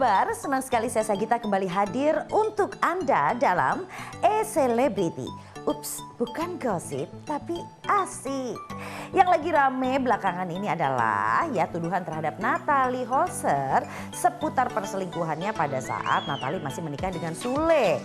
kabar? Senang sekali saya Sagita kembali hadir untuk Anda dalam E-Celebrity. Ups, bukan gosip tapi asik. Yang lagi rame belakangan ini adalah tuduhan terhadap Natalie Holzer seputar perselingkuhannya pada saat Natalie masih menikah dengan Sule.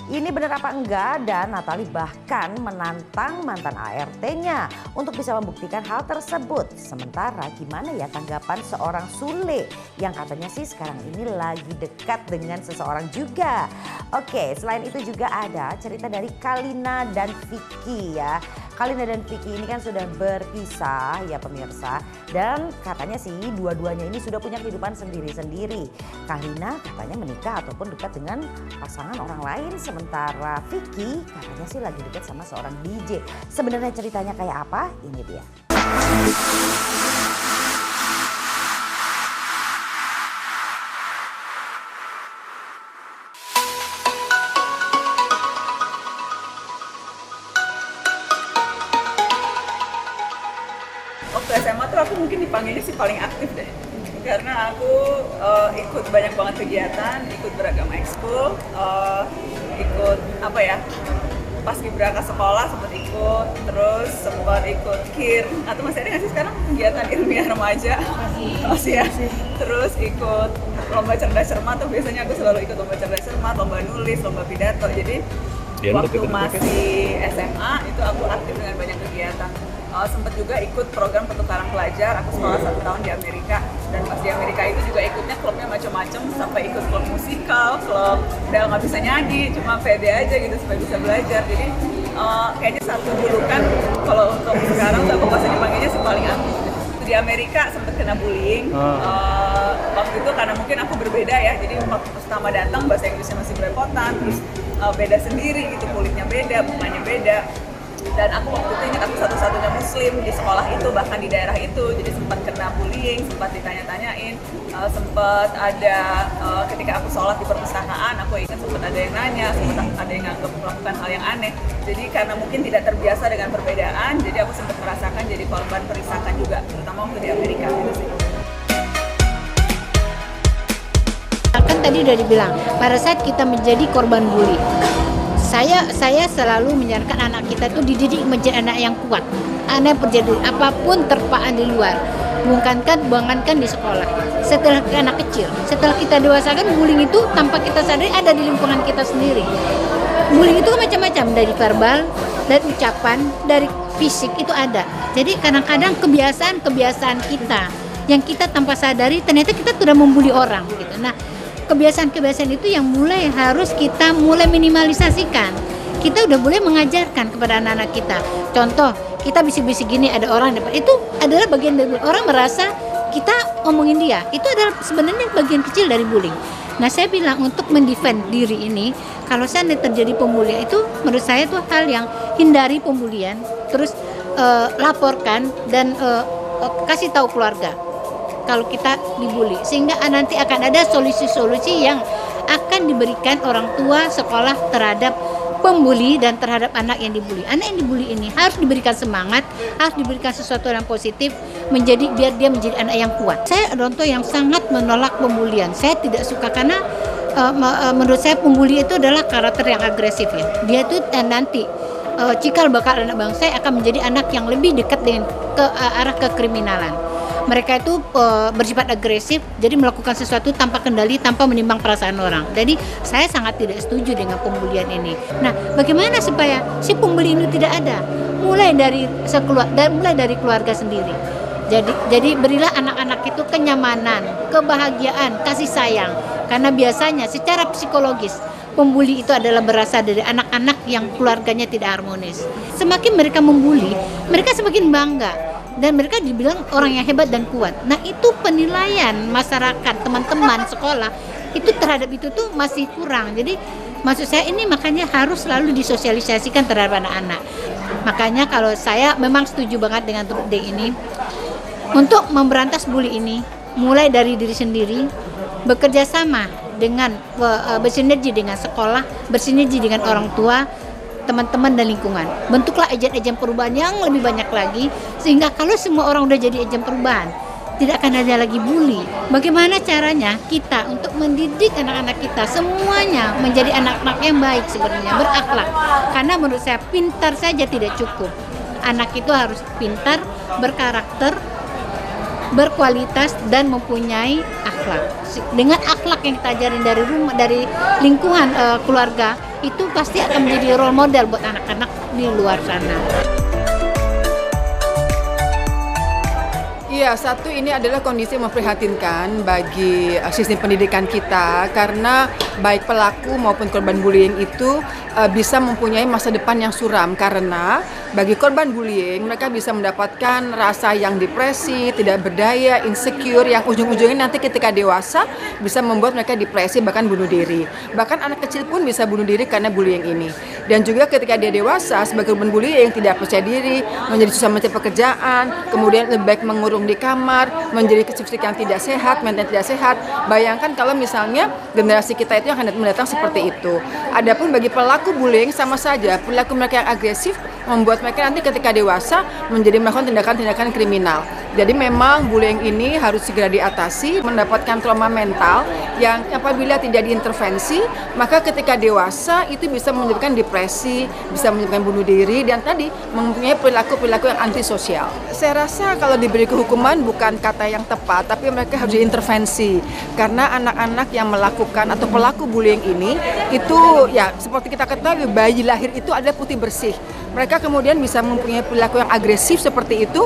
Ini benar apa enggak, dan Natalie bahkan menantang mantan ART-nya untuk bisa membuktikan hal tersebut. Sementara gimana ya tanggapan seorang Sule yang katanya sih sekarang ini lagi dekat dengan seseorang juga. Oke, selain itu juga ada cerita dari Kalina dan Vicky ya. Kalina dan Vicky ini kan sudah berpisah ya pemirsa. Dan katanya sih dua-duanya ini sudah punya kehidupan sendiri-sendiri. Kalina katanya menikah ataupun dekat dengan pasangan orang lain. Sementara Vicky katanya sih lagi dekat sama seorang DJ. Sebenarnya ceritanya kayak apa? Ini dia. Waktu SMA tuh aku mungkin dipanggilnya sih paling aktif deh, karena aku ikut banyak banget kegiatan, ikut beragam ekskul, ikut paskibraka sekolah sempat ikut, terus sempat ikut KIR, atau masih ada nggak sih sekarang kegiatan ilmiah remaja? Masih ya. Terus ikut lomba cerdas cermat, tuh biasanya aku selalu ikut lomba cerdas cermat, lomba nulis, lomba pidato. Jadi waktu masih SMA itu aku aktif dengan banyak kegiatan. Sempat juga ikut program pertukaran pelajar, aku sekolah 1 tahun di Amerika, dan pas di Amerika itu juga ikutnya klubnya macam-macam, sampai ikut klub musikal, klub udah nggak bisa nyanyi, cuma pede aja gitu supaya bisa belajar. Jadi kayaknya satu julukan kalau untuk sekarang tuh aku pasti dipanggilnya si paling aktif. Di Amerika sempat kena bullying, waktu itu karena mungkin aku berbeda ya, jadi waktu pertama datang bahasa Inggrisnya masih belepotan, terus beda sendiri gitu, kulitnya beda, mukanya beda. Dan aku waktu itu ingat aku satu-satunya muslim di sekolah itu, bahkan di daerah itu, jadi sempat kena bullying, sempat ditanya-tanyain, sempat ada ketika aku sholat di perpustakaan, aku ingat sempat ada yang nanya, sempat ada yang nganggap melakukan hal yang aneh. Jadi karena mungkin tidak terbiasa dengan perbedaan, jadi aku sempat merasakan jadi korban perisakan juga, terutama waktu di Amerika gitu sih. Kan tadi udah dibilang, pada saat kita menjadi korban bully, saya selalu menyarankan anak kita itu dididik menjadi anak yang kuat, anak yang terjadi apapun terpaan di luar, buangkan di sekolah. Setelah anak kecil, setelah kita dewasakan, bullying itu tanpa kita sadari ada di lingkungan kita sendiri. Bullying itu macam-macam, dari verbal, dari ucapan, dari fisik itu ada. Jadi kadang-kadang kebiasaan kita yang kita tanpa sadari ternyata kita sudah membuli orang gitu. Nah, kebiasaan-kebiasaan itu yang harus kita mulai minimalisasikan. Kita udah boleh mengajarkan kepada anak-anak kita. Contoh, kita bisik-bisik gini, ada orang depan, itu adalah bagian dari orang merasa kita ngomongin dia. Itu adalah sebenarnya bagian kecil dari bullying. Nah, saya bilang untuk mendefend diri ini, kalau seandainya terjadi pembulian itu, menurut saya itu hal yang hindari pembulian, terus laporkan dan kasih tahu keluarga kalau kita dibully, sehingga nanti akan ada solusi-solusi yang akan diberikan orang tua sekolah terhadap pembuli dan terhadap anak yang dibully. Anak yang dibully ini harus diberikan semangat, harus diberikan sesuatu yang positif, biar dia menjadi anak yang kuat. Saya adalah orang tua yang sangat menolak pembulian. Saya tidak suka karena menurut saya pembuli itu adalah karakter yang agresif ya. Dia itu nanti cikal bakal anak bangsa akan menjadi anak yang lebih dekat dengan arah kekriminalan. Mereka itu bersifat agresif, jadi melakukan sesuatu tanpa kendali, tanpa menimbang perasaan orang. Jadi saya sangat tidak setuju dengan pembulian ini. Nah, bagaimana supaya si pembuli ini tidak ada? Mulai dari keluarga sendiri. Jadi berilah anak-anak itu kenyamanan, kebahagiaan, kasih sayang. Karena biasanya secara psikologis pembuli itu adalah berasal dari anak-anak yang keluarganya tidak harmonis. Semakin mereka membuli, mereka semakin bangga. Dan mereka dibilang orang yang hebat dan kuat. Nah, itu penilaian masyarakat, teman-teman sekolah itu terhadap itu tuh masih kurang. Jadi maksud saya ini makanya harus selalu disosialisasikan terhadap anak-anak. Makanya kalau saya memang setuju banget dengan Truth Day ini, untuk memberantas bully ini mulai dari diri sendiri, bekerja sama dengan bersinergi dengan sekolah, bersinergi dengan orang tua, teman-teman dan lingkungan. Bentuklah agen-agen perubahan yang lebih banyak lagi, sehingga kalau semua orang udah jadi agen perubahan, tidak akan ada lagi bully. Bagaimana caranya kita untuk mendidik anak-anak kita semuanya menjadi anak-anak yang baik sebenarnya, berakhlak. Karena menurut saya pintar saja tidak cukup. Anak itu harus pintar, berkarakter, berkualitas dan mempunyai akhlak. Dengan akhlak yang kita ajarin dari rumah, dari lingkungan keluarga, itu pasti akan menjadi role model buat anak-anak di luar sana. Iya, satu ini adalah kondisi yang memprihatinkan bagi sistem pendidikan kita karena baik pelaku maupun korban bullying itu bisa mempunyai masa depan yang suram karena bagi korban bullying mereka bisa mendapatkan rasa yang depresi, tidak berdaya, insecure yang ujung-ujungnya nanti ketika dewasa bisa membuat mereka depresi bahkan bunuh diri. Bahkan anak kecil pun bisa bunuh diri karena bullying ini. Dan juga ketika dia dewasa sebagai korban bullying tidak percaya diri, menjadi susah mencari pekerjaan, kemudian lebih baik mengurung di kamar, menjadi fisik yang tidak sehat, mental tidak sehat. Bayangkan kalau misalnya generasi kita itu yang akan mendatang seperti itu. Adapun bagi pelaku bullying sama saja, perilaku mereka yang agresif membuat mereka nanti ketika dewasa menjadi melakukan tindakan-tindakan kriminal. Jadi memang bullying ini harus segera diatasi, mendapatkan trauma mental yang apabila tidak diintervensi, maka ketika dewasa itu bisa menyebabkan depresi, bisa menyebabkan bunuh diri, dan tadi mempunyai perilaku-perilaku yang antisosial. Saya rasa kalau diberi kehukuman bukan kata yang tepat, tapi mereka harus diintervensi. Karena anak-anak yang melakukan atau pelaku bullying ini, itu ya seperti kita ketahui bayi lahir itu adalah putih bersih. Mereka kemudian bisa mempunyai perilaku yang agresif seperti itu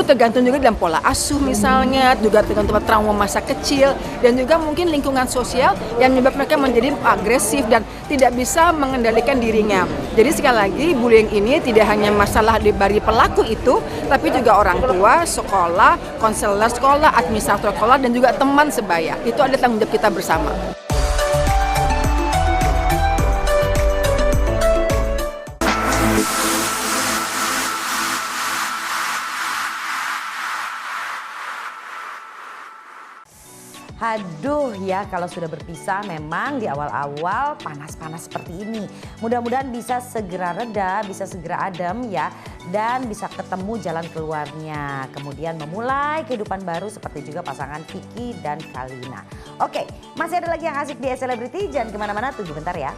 tergantung juga dalam pola asuh misalnya, juga tergantung trauma masa kecil, dan juga mungkin lingkungan sosial yang menyebabkan mereka menjadi agresif dan tidak bisa mengendalikan dirinya. Jadi sekali lagi bullying ini tidak hanya masalah dari pelaku itu, tapi juga orang tua, sekolah, konselor sekolah, administrator sekolah, dan juga teman sebaya. Itu ada tanggung jawab kita bersama. Aduh ya, kalau sudah berpisah memang di awal-awal panas-panas seperti ini. Mudah-mudahan bisa segera reda, bisa segera adem ya. Dan bisa ketemu jalan keluarnya. Kemudian memulai kehidupan baru seperti juga pasangan Vicky dan Kalina. Oke, masih ada lagi yang asik di Selebriti, jangan kemana-mana, tunggu bentar ya.